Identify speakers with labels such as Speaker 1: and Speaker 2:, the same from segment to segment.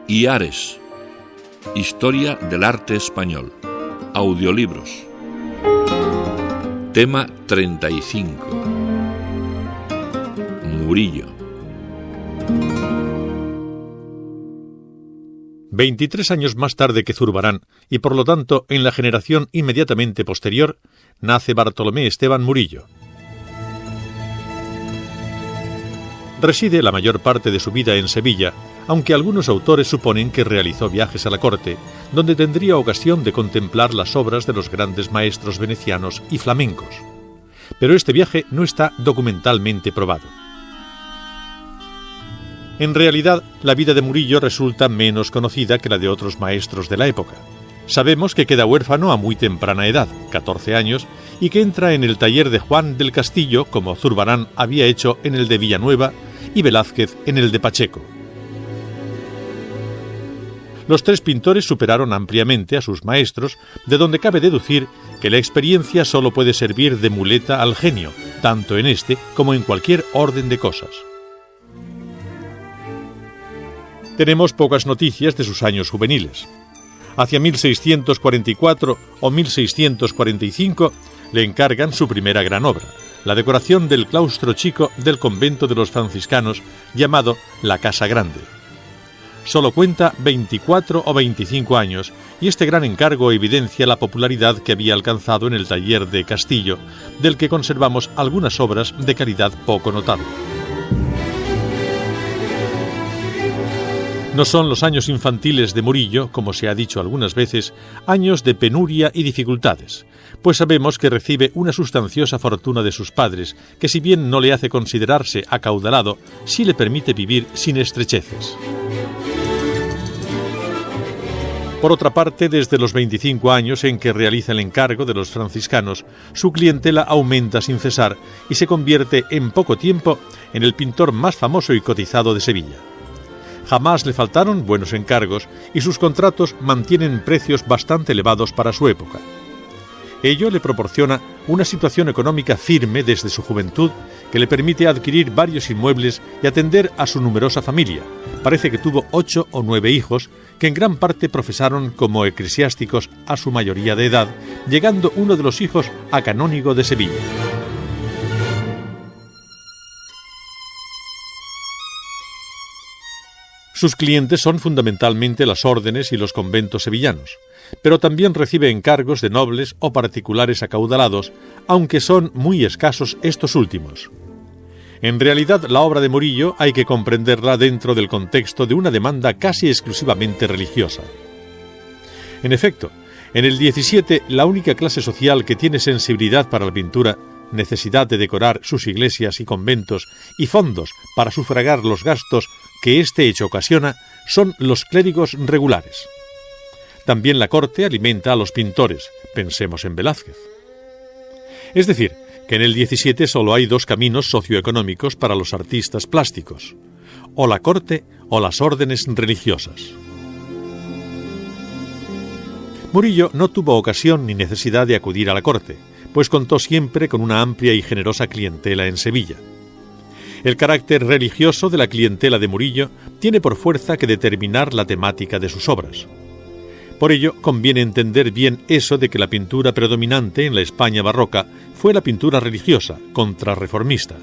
Speaker 1: Iares, Historia del Arte Español, audiolibros. Tema 35. Murillo.
Speaker 2: 23 años más tarde que Zurbarán, y por lo tanto en la generación inmediatamente posterior, nace Bartolomé Esteban Murillo. Reside la mayor parte de su vida en Sevilla, aunque algunos autores suponen que realizó viajes a la corte, donde tendría ocasión de contemplar las obras de los grandes maestros venecianos y flamencos. Pero este viaje no está documentalmente probado. En realidad, la vida de Murillo resulta menos conocida que la de otros maestros de la época. Sabemos que queda huérfano a muy temprana edad, 14 años, y que entra en el taller de Juan del Castillo, como Zurbarán había hecho en el de Villanueva y Velázquez en el de Pacheco. Los tres pintores superaron ampliamente a sus maestros, de donde cabe deducir que la experiencia solo puede servir de muleta al genio, tanto en este como en cualquier orden de cosas. Tenemos pocas noticias de sus años juveniles. Hacia 1644 o 1645 le encargan su primera gran obra, la decoración del claustro chico del convento de los franciscanos llamado La Casa Grande. Solo cuenta 24 o 25 años y este gran encargo evidencia la popularidad que había alcanzado en el taller de Castillo, del que conservamos algunas obras de calidad poco notable. No son los años infantiles de Murillo, como se ha dicho algunas veces, años de penuria y dificultades, pues sabemos que recibe una sustanciosa fortuna de sus padres, que si bien no le hace considerarse acaudalado, sí le permite vivir sin estrecheces. Por otra parte, desde los 25 años en que realiza el encargo de los franciscanos, su clientela aumenta sin cesar y se convierte en poco tiempo en el pintor más famoso y cotizado de Sevilla. Jamás le faltaron buenos encargos y sus contratos mantienen precios bastante elevados para su época. Ello le proporciona una situación económica firme desde su juventud que le permite adquirir varios inmuebles y atender a su numerosa familia. Parece que tuvo 8 o 9 hijos que en gran parte profesaron como eclesiásticos a su mayoría de edad, llegando uno de los hijos a canónigo de Sevilla. Sus clientes son fundamentalmente las órdenes y los conventos sevillanos, pero también recibe encargos de nobles o particulares acaudalados, aunque son muy escasos estos últimos. En realidad, la obra de Murillo hay que comprenderla dentro del contexto de una demanda casi exclusivamente religiosa. En efecto, en el 17, la única clase social que tiene sensibilidad para la pintura, necesidad de decorar sus iglesias y conventos y fondos para sufragar los gastos que este hecho ocasiona, son los clérigos regulares. También la corte alimenta a los pintores, pensemos en Velázquez. Es decir, que en el 17 solo hay dos caminos socioeconómicos para los artistas plásticos, o la corte o las órdenes religiosas. Murillo no tuvo ocasión ni necesidad de acudir a la corte, pues contó siempre con una amplia y generosa clientela en Sevilla. El carácter religioso de la clientela de Murillo tiene por fuerza que determinar la temática de sus obras. Por ello, conviene entender bien eso de que la pintura predominante en la España barroca fue la pintura religiosa, contrarreformista.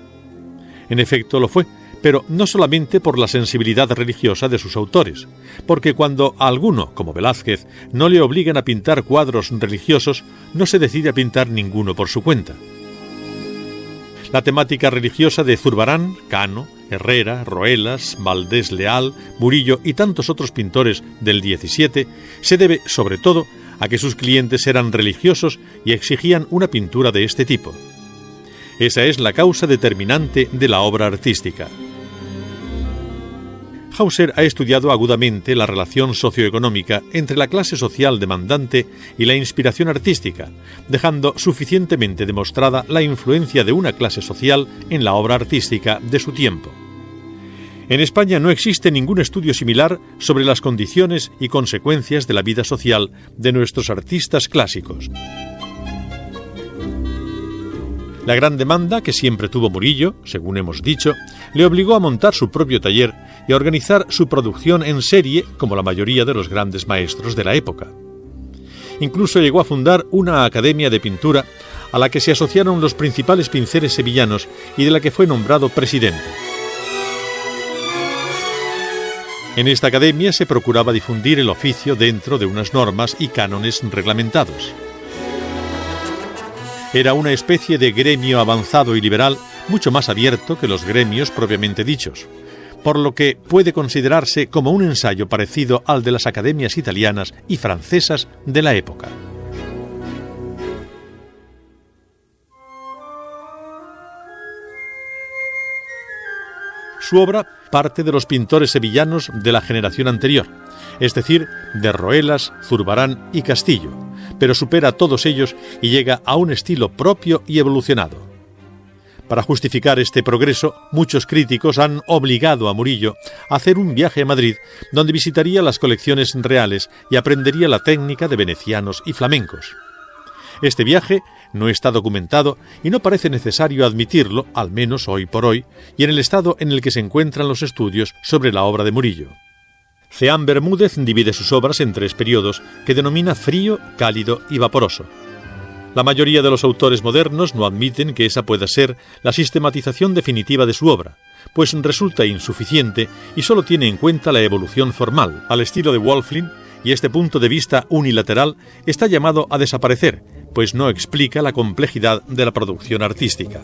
Speaker 2: En efecto lo fue, pero no solamente por la sensibilidad religiosa de sus autores, porque cuando a alguno, como Velázquez, no le obligan a pintar cuadros religiosos, no se decide a pintar ninguno por su cuenta. La temática religiosa de Zurbarán, Cano, Herrera, Roelas, Valdés Leal, Murillo y tantos otros pintores del 17 se debe, sobre todo, a que sus clientes eran religiosos y exigían una pintura de este tipo. Esa es la causa determinante de la obra artística. Hauser ha estudiado agudamente la relación socioeconómica entre la clase social demandante y la inspiración artística, dejando suficientemente demostrada la influencia de una clase social en la obra artística de su tiempo. En España no existe ningún estudio similar sobre las condiciones y consecuencias de la vida social de nuestros artistas clásicos. La gran demanda que siempre tuvo Murillo, según hemos dicho, le obligó a montar su propio taller y a organizar su producción en serie, como la mayoría de los grandes maestros de la época. Incluso llegó a fundar una academia de pintura a la que se asociaron los principales pinceles sevillanos y de la que fue nombrado presidente. En esta academia se procuraba difundir el oficio dentro de unas normas y cánones reglamentados. Era una especie de gremio avanzado y liberal, mucho más abierto que los gremios propiamente dichos, por lo que puede considerarse como un ensayo parecido al de las academias italianas y francesas de la época. Su obra parte de los pintores sevillanos de la generación anterior, es decir, de Roelas, Zurbarán y Castillo, pero supera a todos ellos y llega a un estilo propio y evolucionado. Para justificar este progreso, muchos críticos han obligado a Murillo a hacer un viaje a Madrid, donde visitaría las colecciones reales y aprendería la técnica de venecianos y flamencos. Este viaje no está documentado y no parece necesario admitirlo, al menos hoy por hoy, y en el estado en el que se encuentran los estudios sobre la obra de Murillo. Ceán Bermúdez divide sus obras en 3 periodos que denomina frío, cálido y vaporoso. La mayoría de los autores modernos no admiten que esa pueda ser la sistematización definitiva de su obra, pues resulta insuficiente y solo tiene en cuenta la evolución formal, al estilo de Wölflin, y este punto de vista unilateral está llamado a desaparecer, pues no explica la complejidad de la producción artística.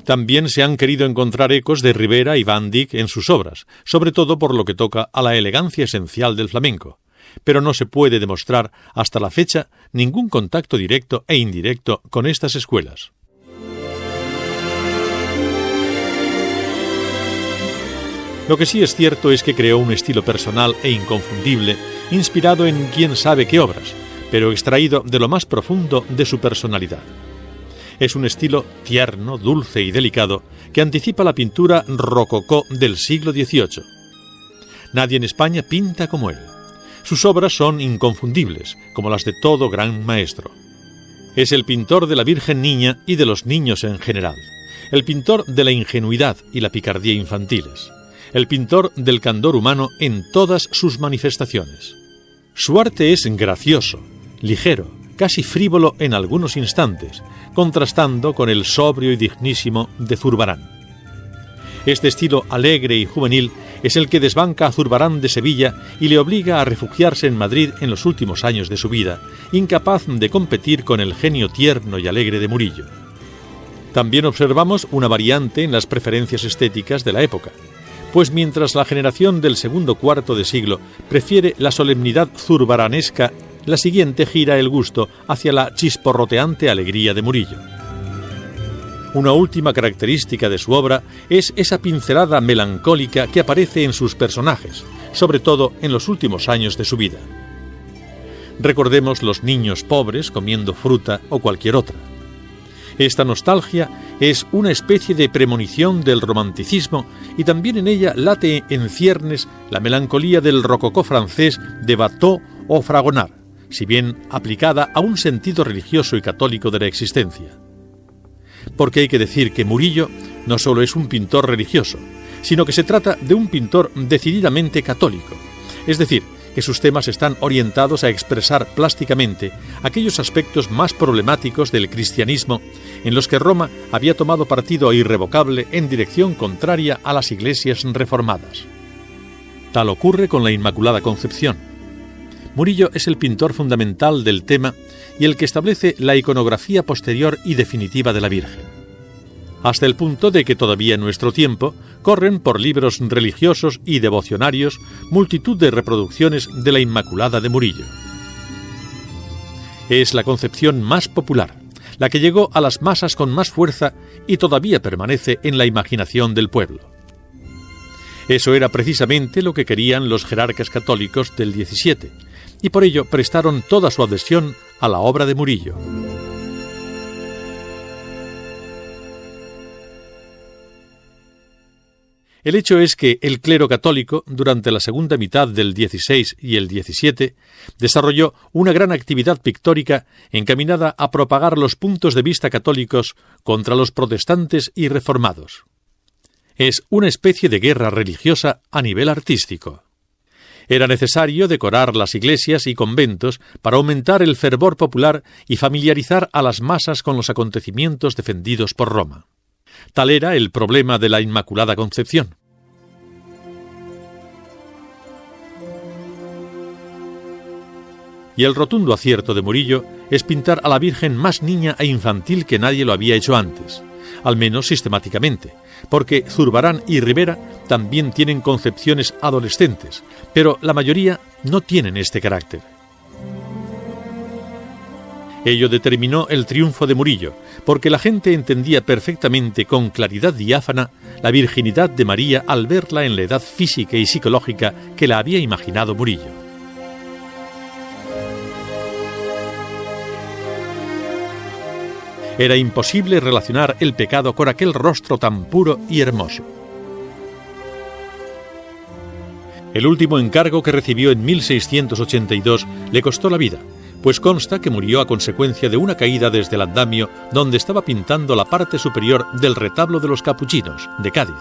Speaker 2: También se han querido encontrar ecos de Ribera y Van Dyck en sus obras, sobre todo por lo que toca a la elegancia esencial del flamenco, pero no se puede demostrar hasta la fecha ningún contacto directo e indirecto con estas escuelas. Lo que sí es cierto es que creó un estilo personal e inconfundible, inspirado en quién sabe qué obras, pero extraído de lo más profundo de su personalidad. Es un estilo tierno, dulce y delicado que anticipa la pintura rococó del siglo XVIII. Nadie en España pinta como él. Sus obras son inconfundibles, como las de todo gran maestro. Es el pintor de la Virgen Niña y de los niños en general, el pintor de la ingenuidad y la picardía infantiles, el pintor del candor humano en todas sus manifestaciones. Su arte es gracioso, ligero, casi frívolo en algunos instantes, contrastando con el sobrio y dignísimo de Zurbarán. Este estilo alegre y juvenil es el que desbanca a Zurbarán de Sevilla y le obliga a refugiarse en Madrid en los últimos años de su vida, incapaz de competir con el genio tierno y alegre de Murillo. También observamos una variante en las preferencias estéticas de la época, pues mientras la generación del segundo cuarto de siglo prefiere la solemnidad zurbaranesca, la siguiente gira el gusto hacia la chisporroteante alegría de Murillo. Una última característica de su obra es esa pincelada melancólica que aparece en sus personajes, sobre todo en los últimos años de su vida. Recordemos los niños pobres comiendo fruta o cualquier otra. Esta nostalgia es una especie de premonición del romanticismo y también en ella late en ciernes la melancolía del rococó francés de Watteau o Fragonard, si bien aplicada a un sentido religioso y católico de la existencia. Porque hay que decir que Murillo no solo es un pintor religioso, sino que se trata de un pintor decididamente católico, es decir, que sus temas están orientados a expresar plásticamente aquellos aspectos más problemáticos del cristianismo en los que Roma había tomado partido irrevocable en dirección contraria a las iglesias reformadas. Tal ocurre con la Inmaculada Concepción. Murillo es el pintor fundamental del tema y el que establece la iconografía posterior y definitiva de la Virgen, hasta el punto de que todavía en nuestro tiempo corren por libros religiosos y devocionarios multitud de reproducciones de la Inmaculada de Murillo. Es la concepción más popular, la que llegó a las masas con más fuerza y todavía permanece en la imaginación del pueblo. Eso era precisamente lo que querían los jerarcas católicos del XVII, y por ello prestaron toda su adhesión a la obra de Murillo. El hecho es que el clero católico, durante la segunda mitad del XVI y el XVII, desarrolló una gran actividad pictórica encaminada a propagar los puntos de vista católicos contra los protestantes y reformados. Es una especie de guerra religiosa a nivel artístico. Era necesario decorar las iglesias y conventos para aumentar el fervor popular y familiarizar a las masas con los acontecimientos defendidos por Roma. Tal era el problema de la Inmaculada Concepción. Y el rotundo acierto de Murillo es pintar a la Virgen más niña e infantil que nadie lo había hecho antes, al menos sistemáticamente, porque Zurbarán y Rivera también tienen concepciones adolescentes, pero la mayoría no tienen este carácter. Ello determinó el triunfo de Murillo, porque la gente entendía perfectamente con claridad diáfana la virginidad de María al verla en la edad física y psicológica que la había imaginado Murillo. Era imposible relacionar el pecado con aquel rostro tan puro y hermoso. El último encargo que recibió en 1682 le costó la vida, pues consta que murió a consecuencia de una caída desde el andamio donde estaba pintando la parte superior del retablo de los Capuchinos, de Cádiz.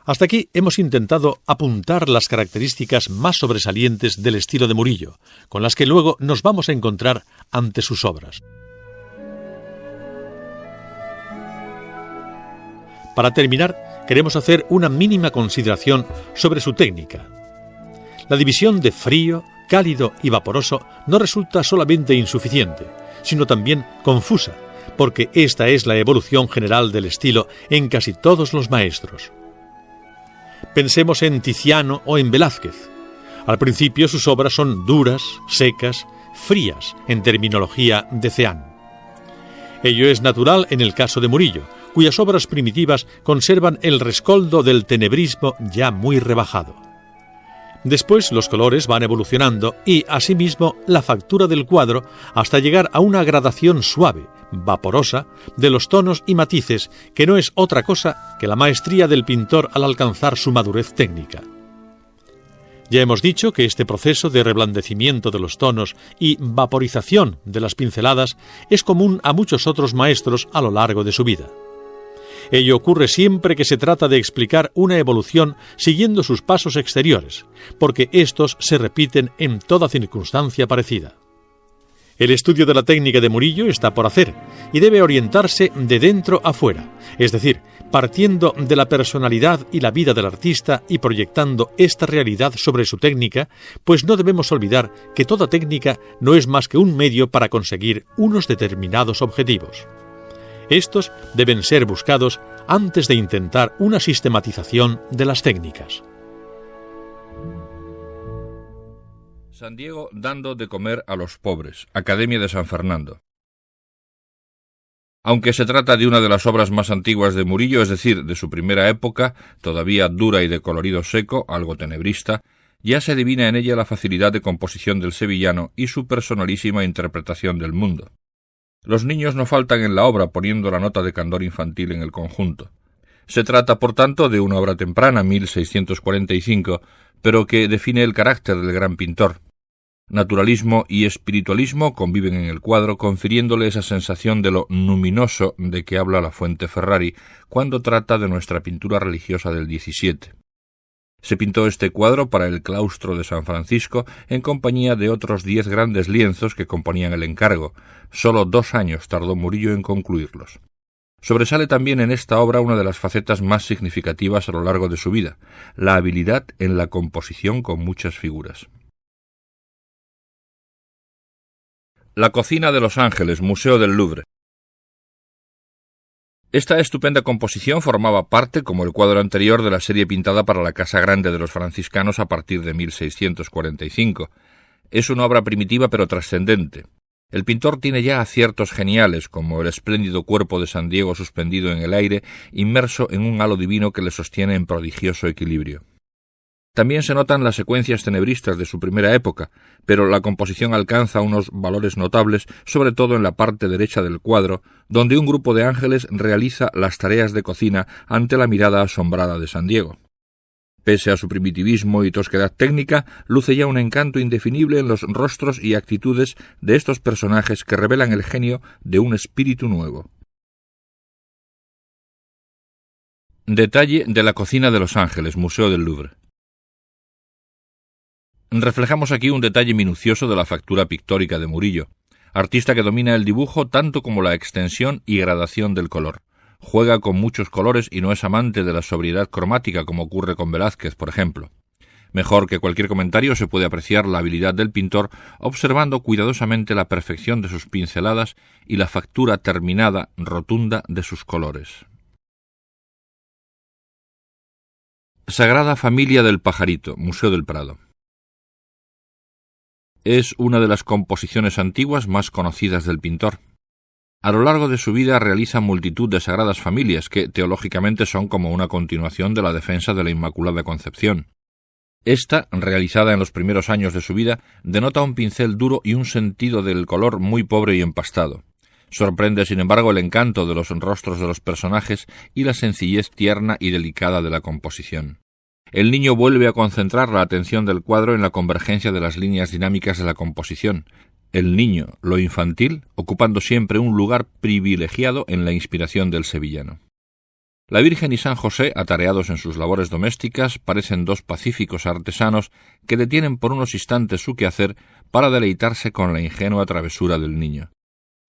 Speaker 2: Hasta aquí hemos intentado apuntar las características más sobresalientes del estilo de Murillo, con las que luego nos vamos a encontrar ante sus obras. Para terminar, queremos hacer una mínima consideración sobre su técnica. La división de frío, cálido y vaporoso no resulta solamente insuficiente, sino también confusa, porque esta es la evolución general del estilo en casi todos los maestros. Pensemos en Tiziano o en Velázquez. Al principio sus obras son duras, secas, frías, en terminología de Ceán. Ello es natural en el caso de Murillo, cuyas obras primitivas conservan el rescoldo del tenebrismo ya muy rebajado. Después los colores van evolucionando y, asimismo, la factura del cuadro hasta llegar a una gradación suave, vaporosa, de los tonos y matices, que no es otra cosa que la maestría del pintor al alcanzar su madurez técnica. Ya hemos dicho que este proceso de reblandecimiento de los tonos y vaporización de las pinceladas es común a muchos otros maestros a lo largo de su vida. Ello ocurre siempre que se trata de explicar una evolución siguiendo sus pasos exteriores, porque estos se repiten en toda circunstancia parecida. El estudio de la técnica de Murillo está por hacer y debe orientarse de dentro a fuera, es decir, partiendo de la personalidad y la vida del artista y proyectando esta realidad sobre su técnica, pues no debemos olvidar que toda técnica no es más que un medio para conseguir unos determinados objetivos. Estos deben ser buscados antes de intentar una sistematización de las técnicas.
Speaker 1: San Diego dando de comer a los pobres, Academia de San Fernando. Aunque se trata de una de las obras más antiguas de Murillo, es decir, de su primera época, todavía dura y de colorido seco, algo tenebrista, ya se adivina en ella la facilidad de composición del sevillano y su personalísima interpretación del mundo. Los niños no faltan en la obra, poniendo la nota de candor infantil en el conjunto. Se trata, por tanto, de una obra temprana, 1645, pero que define el carácter del gran pintor. Naturalismo y espiritualismo conviven en el cuadro, confiriéndole esa sensación de lo luminoso de que habla la Fuente Ferrari cuando trata de nuestra pintura religiosa del XVII. Se pintó este cuadro para el claustro de San Francisco en compañía de otros 10 grandes lienzos que componían el encargo. Solo 2 años tardó Murillo en concluirlos. Sobresale también en esta obra una de las facetas más significativas a lo largo de su vida, la habilidad en la composición con muchas figuras. La cocina de Los Ángeles, Museo del Louvre. Esta estupenda composición formaba parte, como el cuadro anterior, de la serie pintada para la Casa Grande de los franciscanos a partir de 1645. Es una obra primitiva pero trascendente. El pintor tiene ya aciertos geniales, como el espléndido cuerpo de San Diego suspendido en el aire, inmerso en un halo divino que le sostiene en prodigioso equilibrio. También se notan las secuencias tenebristas de su primera época, pero la composición alcanza unos valores notables, sobre todo en la parte derecha del cuadro, donde un grupo de ángeles realiza las tareas de cocina ante la mirada asombrada de San Diego. Pese a su primitivismo y tosquedad técnica, luce ya un encanto indefinible en los rostros y actitudes de estos personajes que revelan el genio de un espíritu nuevo. Detalle de la cocina de Los Ángeles, Museo del Louvre. Reflejamos aquí un detalle minucioso de la factura pictórica de Murillo, artista que domina el dibujo tanto como la extensión y gradación del color. Juega con muchos colores y no es amante de la sobriedad cromática como ocurre con Velázquez, por ejemplo. Mejor que cualquier comentario se puede apreciar la habilidad del pintor observando cuidadosamente la perfección de sus pinceladas y la factura terminada, rotunda de sus colores. Sagrada Familia del Pajarito, Museo del Prado. Es una de las composiciones antiguas más conocidas del pintor. A lo largo de su vida realiza multitud de sagradas familias que teológicamente son como una continuación de la defensa de la Inmaculada Concepción. Esta, realizada en los primeros años de su vida, denota un pincel duro y un sentido del color muy pobre y empastado. Sorprende, sin embargo, el encanto de los rostros de los personajes y la sencillez tierna y delicada de la composición. El niño vuelve a concentrar la atención del cuadro en la convergencia de las líneas dinámicas de la composición. El niño, lo infantil, ocupando siempre un lugar privilegiado en la inspiración del sevillano. La Virgen y San José, atareados en sus labores domésticas, parecen dos pacíficos artesanos que detienen por unos instantes su quehacer para deleitarse con la ingenua travesura del niño.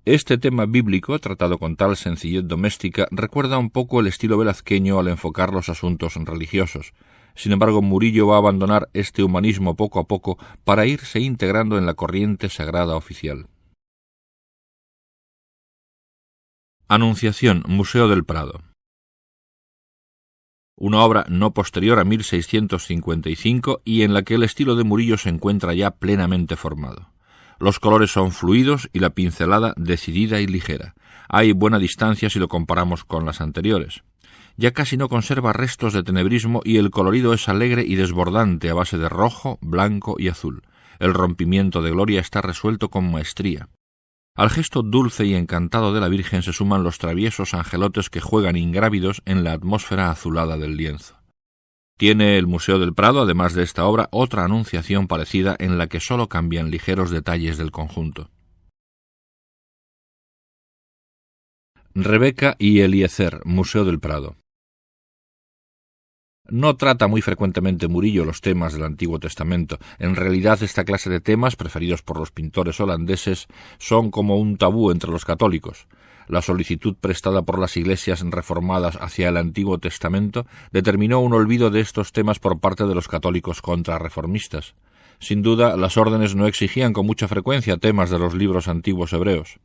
Speaker 1: Este tema bíblico, tratado con tal sencillez doméstica, recuerda un poco el estilo velazqueño al enfocar los asuntos religiosos. Sin embargo, Murillo va a abandonar este humanismo poco a poco para irse integrando en la corriente sagrada oficial. Anunciación, Museo del Prado. Una obra no posterior a 1655 y en la que el estilo de Murillo se encuentra ya plenamente formado. Los colores son fluidos y la pincelada decidida y ligera. Hay buena distancia si lo comparamos con las anteriores. Ya casi no conserva restos de tenebrismo y el colorido es alegre y desbordante a base de rojo, blanco y azul. El rompimiento de gloria está resuelto con maestría. Al gesto dulce y encantado de la Virgen se suman los traviesos angelotes que juegan ingrávidos en la atmósfera azulada del lienzo. Tiene el Museo del Prado, además de esta obra, otra anunciación parecida en la que sólo cambian ligeros detalles del conjunto. Rebeca y Eliezer, Museo del Prado. No trata muy frecuentemente Murillo los temas del Antiguo Testamento. En realidad, esta clase de temas, preferidos por los pintores holandeses, son como un tabú entre los católicos. La solicitud prestada por las iglesias reformadas hacia el Antiguo Testamento determinó un olvido de estos temas por parte de los católicos contrarreformistas. Sin duda, las órdenes no exigían con mucha frecuencia temas de los libros antiguos hebreos.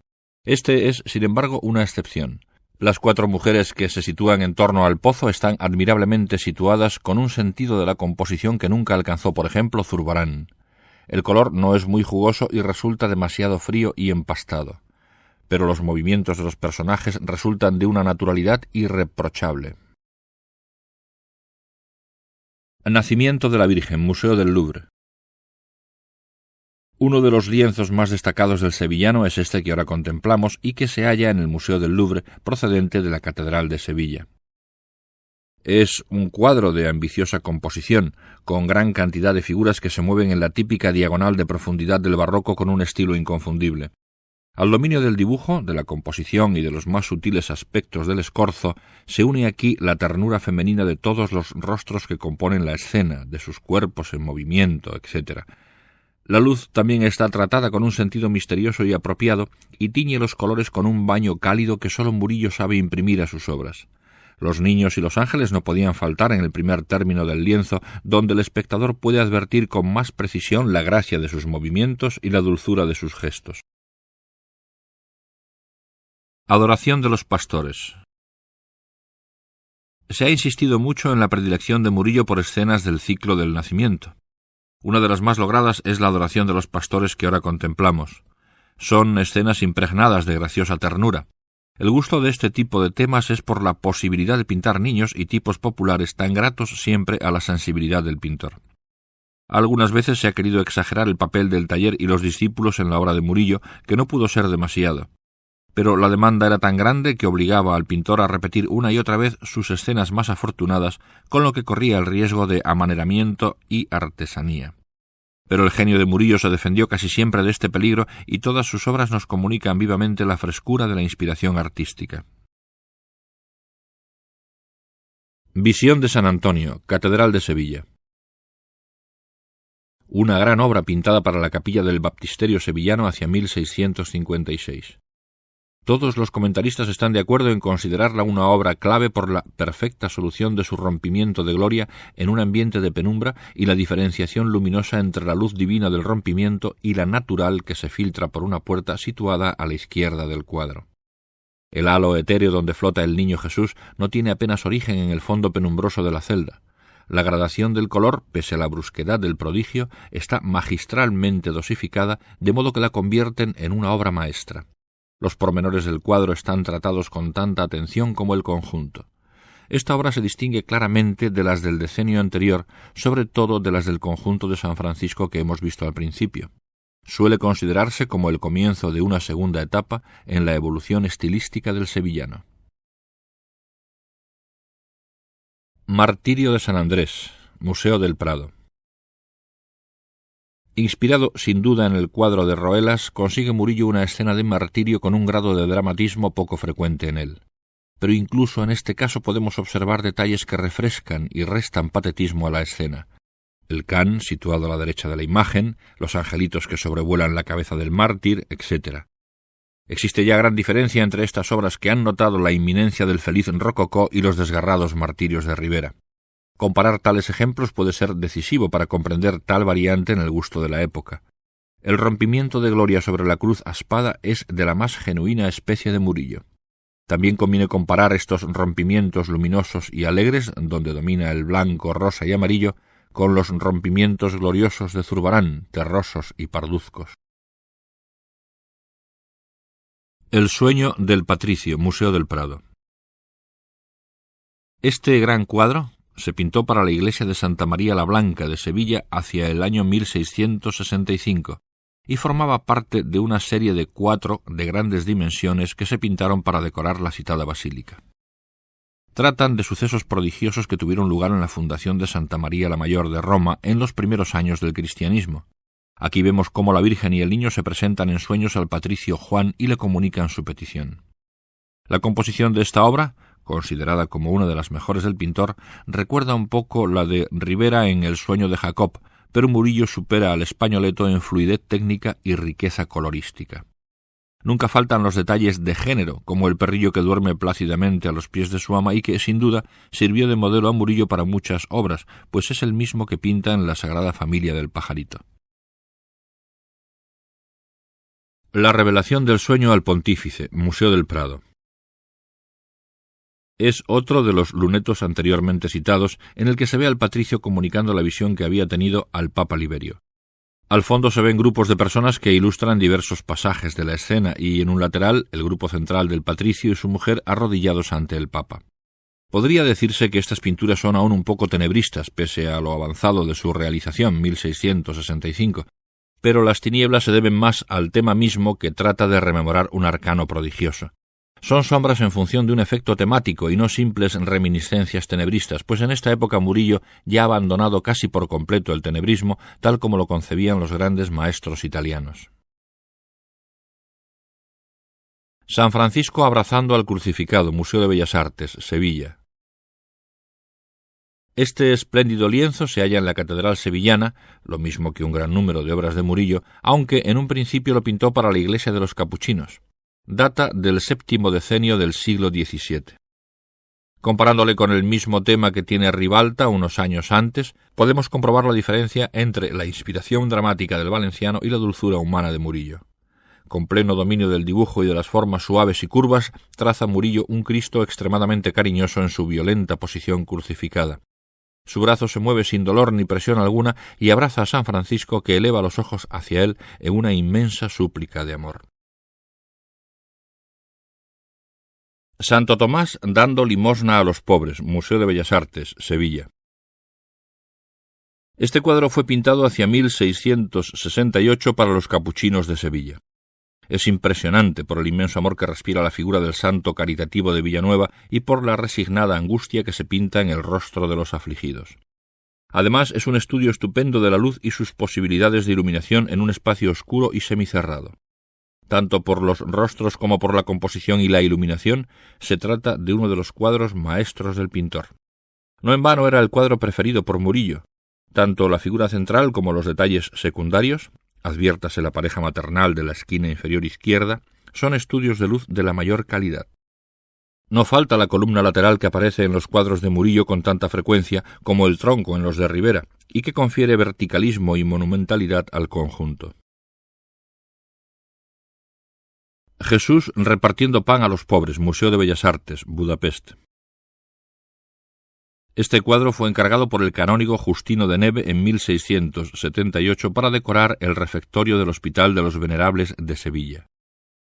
Speaker 1: Este es, sin embargo, una excepción. Las 4 mujeres que se sitúan en torno al pozo están admirablemente situadas con un sentido de la composición que nunca alcanzó, por ejemplo, Zurbarán. El color no es muy jugoso y resulta demasiado frío y empastado, pero los movimientos de los personajes resultan de una naturalidad irreprochable. Nacimiento de la Virgen, Museo del Louvre. Uno de los lienzos más destacados del sevillano es este que ahora contemplamos y que se halla en el Museo del Louvre, procedente de la Catedral de Sevilla. Es un cuadro de ambiciosa composición, con gran cantidad de figuras que se mueven en la típica diagonal de profundidad del barroco con un estilo inconfundible. Al dominio del dibujo, de la composición y de los más sutiles aspectos del escorzo, se une aquí la ternura femenina de todos los rostros que componen la escena, de sus cuerpos en movimiento, etc. La luz también está tratada con un sentido misterioso y apropiado y tiñe los colores con un baño cálido que sólo Murillo sabe imprimir a sus obras. Los niños y los ángeles no podían faltar en el primer término del lienzo, donde el espectador puede advertir con más precisión la gracia de sus movimientos y la dulzura de sus gestos. Adoración de los pastores. Se ha insistido mucho en la predilección de Murillo por escenas del ciclo del nacimiento. Una de las más logradas es la adoración de los pastores que ahora contemplamos. Son escenas impregnadas de graciosa ternura. El gusto de este tipo de temas es por la posibilidad de pintar niños y tipos populares tan gratos siempre a la sensibilidad del pintor. Algunas veces se ha querido exagerar el papel del taller y los discípulos en la obra de Murillo, que no pudo ser demasiado. Pero la demanda era tan grande que obligaba al pintor a repetir una y otra vez sus escenas más afortunadas, con lo que corría el riesgo de amaneramiento y artesanía. Pero el genio de Murillo se defendió casi siempre de este peligro y todas sus obras nos comunican vivamente la frescura de la inspiración artística. Visión de San Antonio, Catedral de Sevilla. Una gran obra pintada para la capilla del Baptisterio sevillano hacia 1656. Todos los comentaristas están de acuerdo en considerarla una obra clave por la perfecta solución de su rompimiento de gloria en un ambiente de penumbra y la diferenciación luminosa entre la luz divina del rompimiento y la natural que se filtra por una puerta situada a la izquierda del cuadro. El halo etéreo donde flota el niño Jesús no tiene apenas origen en el fondo penumbroso de la celda. La gradación del color, pese a la brusquedad del prodigio, está magistralmente dosificada, de modo que la convierten en una obra maestra. Los pormenores del cuadro están tratados con tanta atención como el conjunto. Esta obra se distingue claramente de las del decenio anterior, sobre todo de las del conjunto de San Francisco que hemos visto al principio. Suele considerarse como el comienzo de una segunda etapa en la evolución estilística del sevillano. Martirio de San Andrés, Museo del Prado. Inspirado sin duda en el cuadro de Roelas, consigue Murillo una escena de martirio con un grado de dramatismo poco frecuente en él. Pero incluso en este caso podemos observar detalles que refrescan y restan patetismo a la escena. El can, situado a la derecha de la imagen, los angelitos que sobrevuelan la cabeza del mártir, etc. Existe ya gran diferencia entre estas obras que han notado la inminencia del feliz rococó y los desgarrados martirios de Ribera. Comparar tales ejemplos puede ser decisivo para comprender tal variante en el gusto de la época. El rompimiento de gloria sobre la cruz a espada es de la más genuina especie de Murillo. También conviene comparar estos rompimientos luminosos y alegres, donde domina el blanco, rosa y amarillo, con los rompimientos gloriosos de Zurbarán, terrosos y parduzcos. El sueño del Patricio, Museo del Prado. Este gran cuadro se pintó para la iglesia de Santa María la Blanca de Sevilla hacia el año 1665 y formaba parte de una serie de 4 de grandes dimensiones que se pintaron para decorar la citada basílica. Tratan de sucesos prodigiosos que tuvieron lugar en la fundación de Santa María la Mayor de Roma en los primeros años del cristianismo. Aquí vemos cómo la Virgen y el niño se presentan en sueños al patricio Juan y le comunican su petición. La composición de esta obra, considerada como una de las mejores del pintor, recuerda un poco la de Ribera en El sueño de Jacob, pero Murillo supera al españoleto en fluidez técnica y riqueza colorística. Nunca faltan los detalles de género, como el perrillo que duerme plácidamente a los pies de su ama y que, sin duda, sirvió de modelo a Murillo para muchas obras, pues es el mismo que pinta en la Sagrada Familia del Pajarito. La revelación del sueño al Pontífice, Museo del Prado. Es otro de los lunetos anteriormente citados, en el que se ve al patricio comunicando la visión que había tenido al Papa Liberio. Al fondo se ven grupos de personas que ilustran diversos pasajes de la escena y en un lateral el grupo central del patricio y su mujer arrodillados ante el Papa. Podría decirse que estas pinturas son aún un poco tenebristas, pese a lo avanzado de su realización, 1665, pero las tinieblas se deben más al tema mismo que trata de rememorar un arcano prodigioso. Son sombras en función de un efecto temático y no simples reminiscencias tenebristas, pues en esta época Murillo ya ha abandonado casi por completo el tenebrismo, tal como lo concebían los grandes maestros italianos. San Francisco abrazando al crucificado, Museo de Bellas Artes, Sevilla. Este espléndido lienzo se halla en la Catedral sevillana, lo mismo que un gran número de obras de Murillo, aunque en un principio lo pintó para la iglesia de los capuchinos. Data del séptimo decenio del siglo XVII. Comparándole con el mismo tema que tiene Ribalta unos años antes, podemos comprobar la diferencia entre la inspiración dramática del valenciano y la dulzura humana de Murillo. Con pleno dominio del dibujo y de las formas suaves y curvas, traza Murillo un Cristo extremadamente cariñoso en su violenta posición crucificada. Su brazo se mueve sin dolor ni presión alguna y abraza a San Francisco, que eleva los ojos hacia él en una inmensa súplica de amor. Santo Tomás dando limosna a los pobres, Museo de Bellas Artes, Sevilla. Este cuadro fue pintado hacia 1668 para los capuchinos de Sevilla. Es impresionante por el inmenso amor que respira la figura del santo caritativo de Villanueva y por la resignada angustia que se pinta en el rostro de los afligidos. Además, es un estudio estupendo de la luz y sus posibilidades de iluminación en un espacio oscuro y semicerrado. Tanto por los rostros como por la composición y la iluminación, se trata de uno de los cuadros maestros del pintor. No en vano era el cuadro preferido por Murillo. Tanto la figura central como los detalles secundarios, adviértase la pareja maternal de la esquina inferior izquierda, son estudios de luz de la mayor calidad. No falta la columna lateral que aparece en los cuadros de Murillo con tanta frecuencia como el tronco en los de Rivera, y que confiere verticalismo y monumentalidad al conjunto. Jesús repartiendo pan a los pobres, Museo de Bellas Artes, Budapest. Este cuadro fue encargado por el canónigo Justino de Neve en 1678 para decorar el refectorio del Hospital de los Venerables de Sevilla.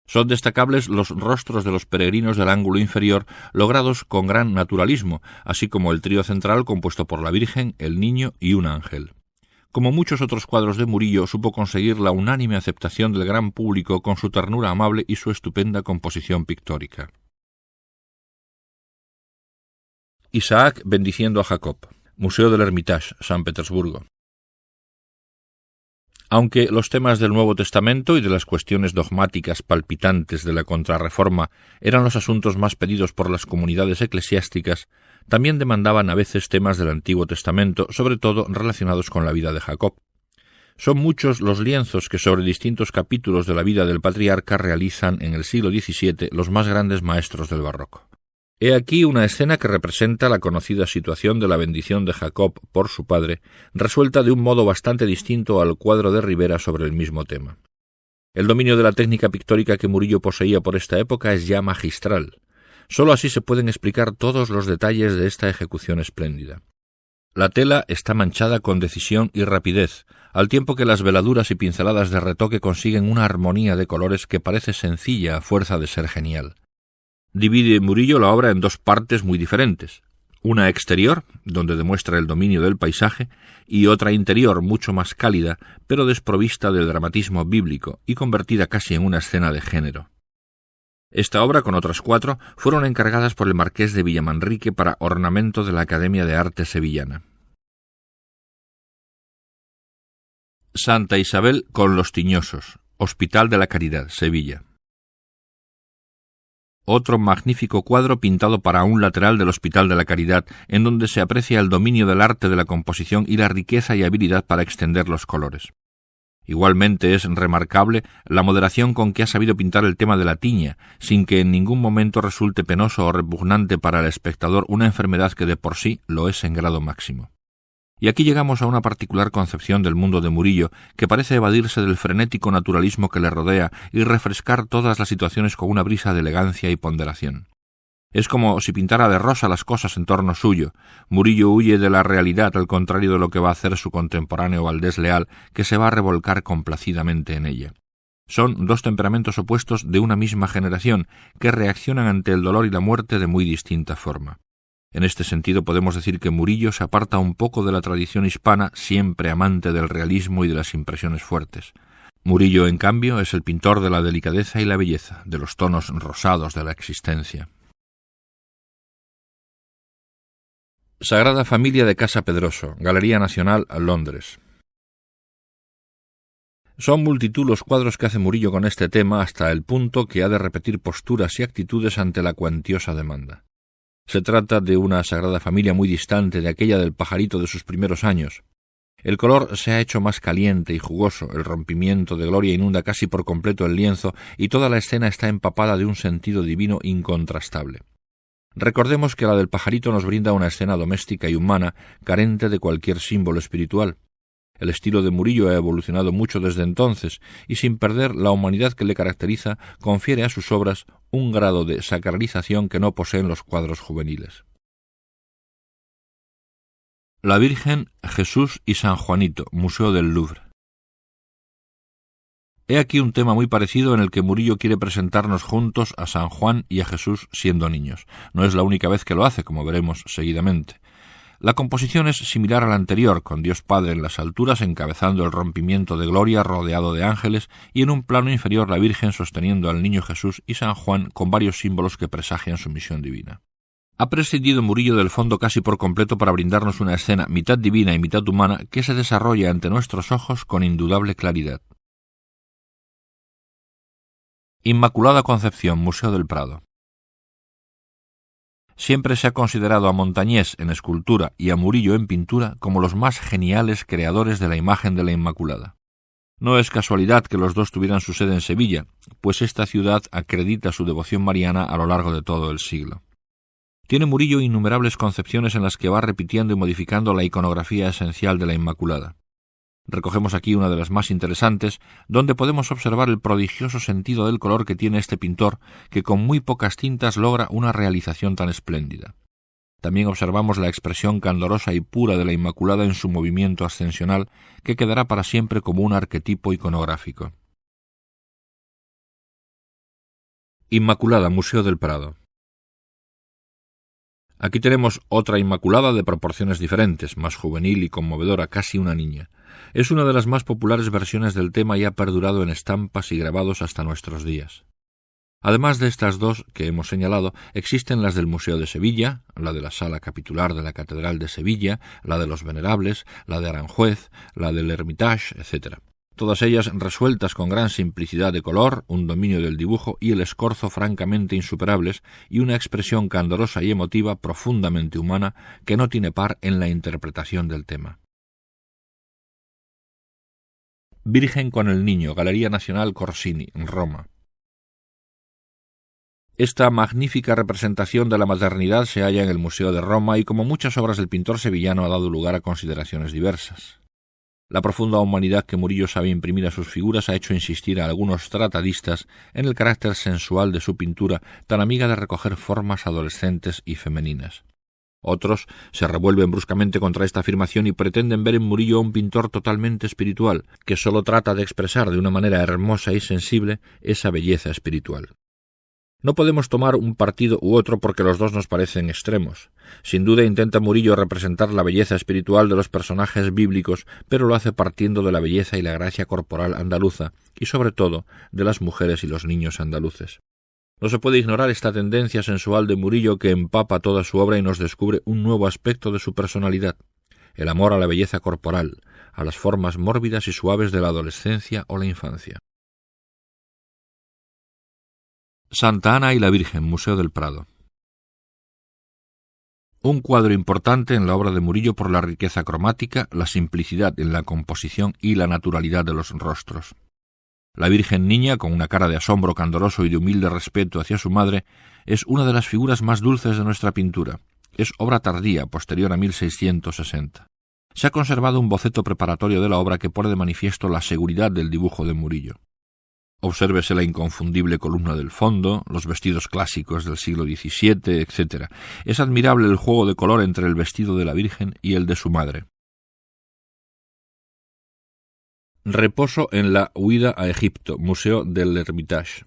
Speaker 1: Son destacables los rostros de los peregrinos del ángulo inferior, logrados con gran naturalismo, así como el trío central compuesto por la Virgen, el Niño y un ángel. Como muchos otros cuadros de Murillo, supo conseguir la unánime aceptación del gran público con su ternura amable y su estupenda composición pictórica. Isaac bendiciendo a Jacob, Museo del Hermitage, San Petersburgo. Aunque los temas del Nuevo Testamento y de las cuestiones dogmáticas palpitantes de la Contrarreforma eran los asuntos más pedidos por las comunidades eclesiásticas, también demandaban a veces temas del Antiguo Testamento, sobre todo relacionados con la vida de Jacob. Son muchos los lienzos que sobre distintos capítulos de la vida del patriarca realizan en el siglo XVII los más grandes maestros del barroco. He aquí una escena que representa la conocida situación de la bendición de Jacob por su padre, resuelta de un modo bastante distinto al cuadro de Rivera sobre el mismo tema. El dominio de la técnica pictórica que Murillo poseía por esta época es ya magistral. Sólo así se pueden explicar todos los detalles de esta ejecución espléndida. La tela está manchada con decisión y rapidez, al tiempo que las veladuras y pinceladas de retoque consiguen una armonía de colores que parece sencilla a fuerza de ser genial. Divide Murillo la obra en dos partes muy diferentes, una exterior, donde demuestra el dominio del paisaje, y otra interior mucho más cálida, pero desprovista del dramatismo bíblico y convertida casi en una escena de género. Esta obra, con otras 4, fueron encargadas por el marqués de Villamanrique para ornamento de la Academia de Arte sevillana. Santa Isabel con los Tiñosos, Hospital de la Caridad, Sevilla. Otro magnífico cuadro pintado para un lateral del Hospital de la Caridad, en donde se aprecia el dominio del arte de la composición y la riqueza y habilidad para extender los colores. Igualmente es remarcable la moderación con que ha sabido pintar el tema de la tiña, sin que en ningún momento resulte penoso o repugnante para el espectador una enfermedad que de por sí lo es en grado máximo. Y aquí llegamos a una particular concepción del mundo de Murillo, que parece evadirse del frenético naturalismo que le rodea y refrescar todas las situaciones con una brisa de elegancia y ponderación. Es como si pintara de rosa las cosas en torno suyo. Murillo huye de la realidad, al contrario de lo que va a hacer su contemporáneo Valdés Leal, que se va a revolcar complacidamente en ella. Son dos temperamentos opuestos de una misma generación, que reaccionan ante el dolor y la muerte de muy distinta forma. En este sentido podemos decir que Murillo se aparta un poco de la tradición hispana, siempre amante del realismo y de las impresiones fuertes. Murillo, en cambio, es el pintor de la delicadeza y la belleza, de los tonos rosados de la existencia. Sagrada Familia de Casa Pedroso, Galería Nacional, Londres. Son multitud los cuadros que hace Murillo con este tema, hasta el punto que ha de repetir posturas y actitudes ante la cuantiosa demanda. Se trata de una Sagrada Familia muy distante de aquella del pajarito de sus primeros años. El color se ha hecho más caliente y jugoso, el rompimiento de gloria inunda casi por completo el lienzo y toda la escena está empapada de un sentido divino incontrastable. Recordemos que la del pajarito nos brinda una escena doméstica y humana, carente de cualquier símbolo espiritual. El estilo de Murillo ha evolucionado mucho desde entonces, y sin perder la humanidad que le caracteriza, confiere a sus obras un grado de sacralización que no poseen los cuadros juveniles. La Virgen, Jesús y San Juanito, Museo del Louvre. He aquí un tema muy parecido en el que Murillo quiere presentarnos juntos a San Juan y a Jesús siendo niños. No es la única vez que lo hace, como veremos seguidamente. La composición es similar a la anterior, con Dios Padre en las alturas encabezando el rompimiento de gloria rodeado de ángeles y en un plano inferior la Virgen sosteniendo al Niño Jesús y San Juan con varios símbolos que presagian su misión divina. Ha prescindido Murillo del fondo casi por completo para brindarnos una escena mitad divina y mitad humana que se desarrolla ante nuestros ojos con indudable claridad. Inmaculada Concepción, Museo del Prado. Siempre se ha considerado a Montañés en escultura y a Murillo en pintura como los más geniales creadores de la imagen de la Inmaculada. No es casualidad que los dos tuvieran su sede en Sevilla, pues esta ciudad acredita su devoción mariana a lo largo de todo el siglo. Tiene Murillo innumerables concepciones en las que va repitiendo y modificando la iconografía esencial de la Inmaculada. Recogemos aquí una de las más interesantes, donde podemos observar el prodigioso sentido del color que tiene este pintor, que con muy pocas tintas logra una realización tan espléndida. También observamos la expresión candorosa y pura de la Inmaculada en su movimiento ascensional, que quedará para siempre como un arquetipo iconográfico. Inmaculada, Museo del Prado. Aquí tenemos otra Inmaculada de proporciones diferentes, más juvenil y conmovedora, casi una niña. Es una de las más populares versiones del tema y ha perdurado en estampas y grabados hasta nuestros días. Además de estas dos que hemos señalado, existen las del Museo de Sevilla, la de la Sala Capitular de la Catedral de Sevilla, la de los Venerables, la de Aranjuez, la del Hermitage, etc. Todas ellas resueltas con gran simplicidad de color, un dominio del dibujo y el escorzo francamente insuperables y una expresión candorosa y emotiva profundamente humana que no tiene par en la interpretación del tema. Virgen con el Niño, Galería Nacional Corsini, Roma. Esta magnífica representación de la maternidad se halla en el Museo de Roma y, como muchas obras del pintor sevillano, ha dado lugar a consideraciones diversas. La profunda humanidad que Murillo sabe imprimir a sus figuras ha hecho insistir a algunos tratadistas en el carácter sensual de su pintura, tan amiga de recoger formas adolescentes y femeninas. Otros se revuelven bruscamente contra esta afirmación y pretenden ver en Murillo a un pintor totalmente espiritual, que sólo trata de expresar de una manera hermosa y sensible esa belleza espiritual. No podemos tomar un partido u otro porque los dos nos parecen extremos. Sin duda intenta Murillo representar la belleza espiritual de los personajes bíblicos, pero lo hace partiendo de la belleza y la gracia corporal andaluza, y sobre todo de las mujeres y los niños andaluces. No se puede ignorar esta tendencia sensual de Murillo que empapa toda su obra y nos descubre un nuevo aspecto de su personalidad, el amor a la belleza corporal, a las formas mórbidas y suaves de la adolescencia o la infancia. Santa Ana y la Virgen, Museo del Prado. Un cuadro importante en la obra de Murillo por la riqueza cromática, la simplicidad en la composición y la naturalidad de los rostros. La Virgen Niña, con una cara de asombro candoroso y de humilde respeto hacia su madre, es una de las figuras más dulces de nuestra pintura. Es obra tardía, posterior a 1660. Se ha conservado un boceto preparatorio de la obra que pone de manifiesto la seguridad del dibujo de Murillo. Obsérvese la inconfundible columna del fondo, los vestidos clásicos del siglo XVII, etc. Es admirable el juego de color entre el vestido de la Virgen y el de su madre. Reposo en la huida a Egipto, Museo del Hermitage.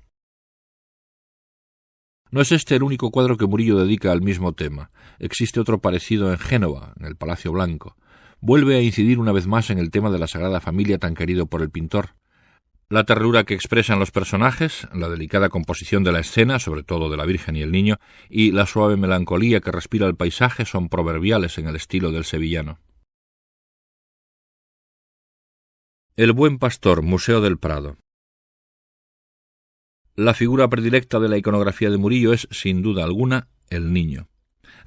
Speaker 1: No es este el único cuadro que Murillo dedica al mismo tema. Existe otro parecido en Génova, en el Palacio Blanco. Vuelve a incidir una vez más en el tema de la Sagrada Familia tan querido por el pintor. La ternura que expresan los personajes, la delicada composición de la escena, sobre todo de la Virgen y el Niño, y la suave melancolía que respira el paisaje son proverbiales en el estilo del sevillano. El Buen Pastor, Museo del Prado. La figura predilecta de la iconografía de Murillo es, sin duda alguna, el Niño.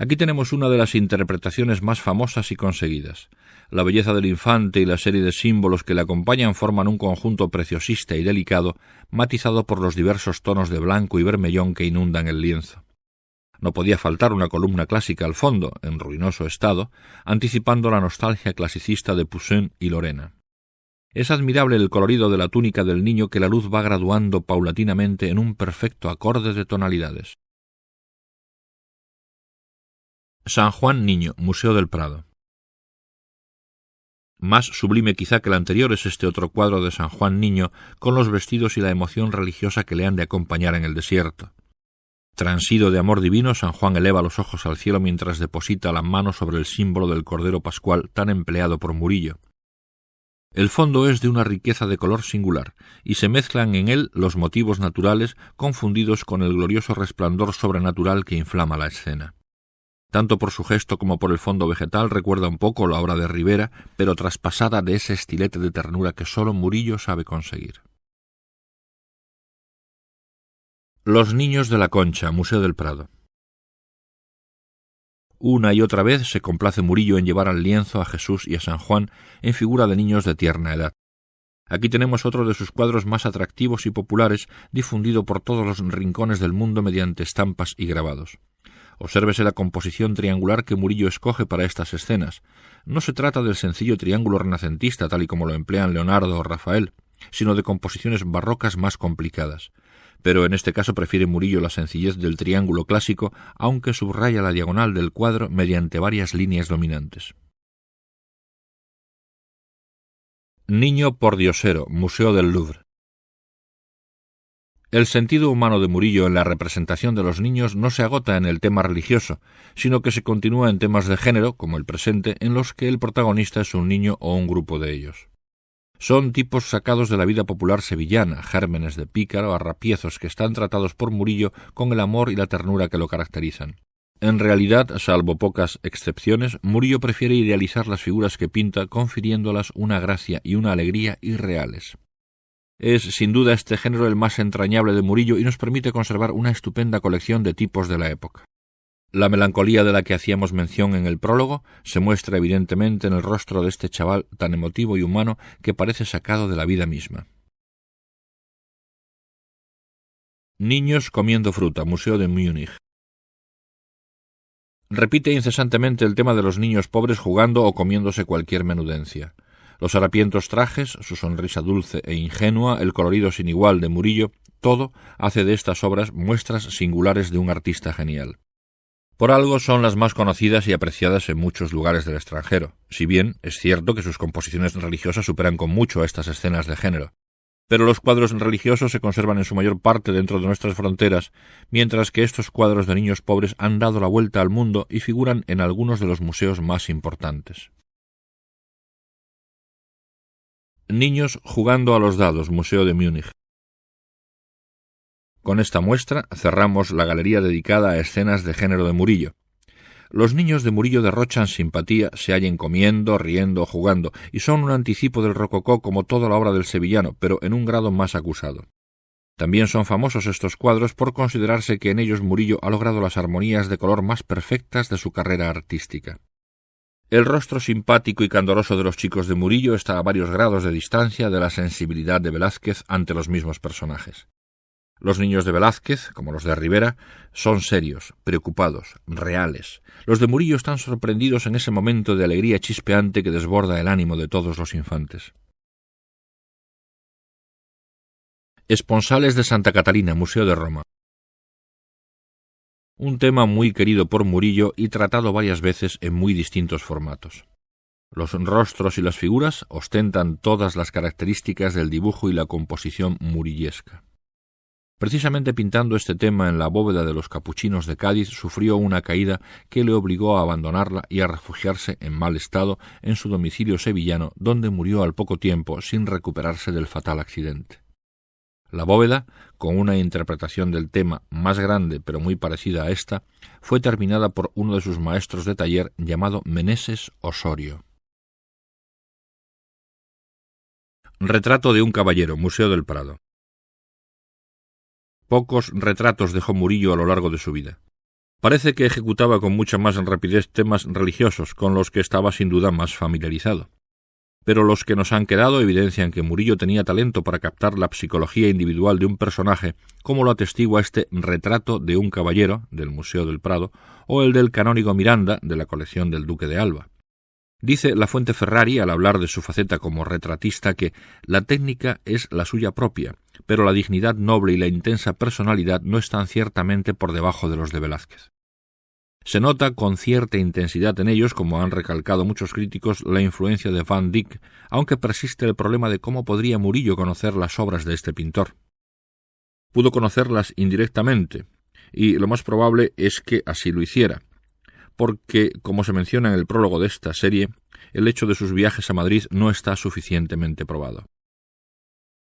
Speaker 1: Aquí tenemos una de las interpretaciones más famosas y conseguidas. La belleza del infante y la serie de símbolos que le acompañan forman un conjunto preciosista y delicado, matizado por los diversos tonos de blanco y vermellón que inundan el lienzo. No podía faltar una columna clásica al fondo, en ruinoso estado, anticipando la nostalgia clasicista de Poussin y Lorena. Es admirable el colorido de la túnica del Niño que la luz va graduando paulatinamente en un perfecto acorde de tonalidades. San Juan Niño, Museo del Prado. Más sublime quizá que el anterior es este otro cuadro de San Juan Niño con los vestidos y la emoción religiosa que le han de acompañar en el desierto. Transido de amor divino, San Juan eleva los ojos al cielo mientras deposita la mano sobre el símbolo del Cordero Pascual tan empleado por Murillo. El fondo es de una riqueza de color singular, y se mezclan en él los motivos naturales confundidos con el glorioso resplandor sobrenatural que inflama la escena. Tanto por su gesto como por el fondo vegetal recuerda un poco la obra de Rivera, pero traspasada de ese estilete de ternura que sólo Murillo sabe conseguir. Los niños de la Concha, Museo del Prado. Una y otra vez se complace Murillo en llevar al lienzo a Jesús y a San Juan en figura de niños de tierna edad. Aquí tenemos otro de sus cuadros más atractivos y populares, difundido por todos los rincones del mundo mediante estampas y grabados. Obsérvese la composición triangular que Murillo escoge para estas escenas. No se trata del sencillo triángulo renacentista tal y como lo emplean Leonardo o Rafael, sino de composiciones barrocas más complicadas. Pero en este caso prefiere Murillo la sencillez del triángulo clásico, aunque subraya la diagonal del cuadro mediante varias líneas dominantes. Niño pordiosero, Museo del Louvre. El sentido humano de Murillo en la representación de los niños no se agota en el tema religioso, sino que se continúa en temas de género, como el presente, en los que el protagonista es un niño o un grupo de ellos. Son tipos sacados de la vida popular sevillana, gérmenes de pícaro, arrapiezos que están tratados por Murillo con el amor y la ternura que lo caracterizan. En realidad, salvo pocas excepciones, Murillo prefiere idealizar las figuras que pinta, confiriéndolas una gracia y una alegría irreales. Es, sin duda, este género el más entrañable de Murillo y nos permite conservar una estupenda colección de tipos de la época. La melancolía de la que hacíamos mención en el prólogo se muestra evidentemente en el rostro de este chaval tan emotivo y humano que parece sacado de la vida misma. Niños comiendo fruta, Museo de Múnich. Repite incesantemente el tema de los niños pobres jugando o comiéndose cualquier menudencia. Los harapientos trajes, su sonrisa dulce e ingenua, el colorido sin igual de Murillo, todo hace de estas obras muestras singulares de un artista genial. Por algo son las más conocidas y apreciadas en muchos lugares del extranjero, si bien es cierto que sus composiciones religiosas superan con mucho a estas escenas de género. Pero los cuadros religiosos se conservan en su mayor parte dentro de nuestras fronteras, mientras que estos cuadros de niños pobres han dado la vuelta al mundo y figuran en algunos de los museos más importantes. Niños jugando a los dados, Museo de Múnich. Con esta muestra cerramos la galería dedicada a escenas de género de Murillo. Los niños de Murillo derrochan simpatía, se hallen comiendo, riendo o jugando, y son un anticipo del rococó como toda la obra del sevillano, pero en un grado más acusado. También son famosos estos cuadros por considerarse que en ellos Murillo ha logrado las armonías de color más perfectas de su carrera artística. El rostro simpático y candoroso de los chicos de Murillo está a varios grados de distancia de la sensibilidad de Velázquez ante los mismos personajes. Los niños de Velázquez, como los de Rivera, son serios, preocupados, reales. Los de Murillo están sorprendidos en ese momento de alegría chispeante que desborda el ánimo de todos los infantes. Esponsales de Santa Catalina, Museo de Roma. Un tema muy querido por Murillo y tratado varias veces en muy distintos formatos. Los rostros y las figuras ostentan todas las características del dibujo y la composición murillesca. Precisamente pintando este tema en la bóveda de los Capuchinos de Cádiz sufrió una caída que le obligó a abandonarla y a refugiarse en mal estado en su domicilio sevillano, donde murió al poco tiempo sin recuperarse del fatal accidente. La bóveda, con una interpretación del tema más grande pero muy parecida a esta, fue terminada por uno de sus maestros de taller llamado Meneses Osorio. Retrato de un caballero, Museo del Prado. Pocos retratos dejó Murillo a lo largo de su vida. Parece que ejecutaba con mucha más rapidez temas religiosos, con los que estaba sin duda más familiarizado. Pero los que nos han quedado evidencian que Murillo tenía talento para captar la psicología individual de un personaje, como lo atestigua este Retrato de un caballero, del Museo del Prado, o el del canónigo Miranda, de la colección del Duque de Alba. Dice la Fuente Ferrari, al hablar de su faceta como retratista, que la técnica es la suya propia, pero la dignidad noble y la intensa personalidad no están ciertamente por debajo de los de Velázquez. Se nota con cierta intensidad en ellos, como han recalcado muchos críticos, la influencia de Van Dyck, aunque persiste el problema de cómo podría Murillo conocer las obras de este pintor. Pudo conocerlas indirectamente. y lo más probable es que así lo hiciera, porque, como se menciona en el prólogo de esta serie, el hecho de sus viajes a Madrid no está suficientemente probado.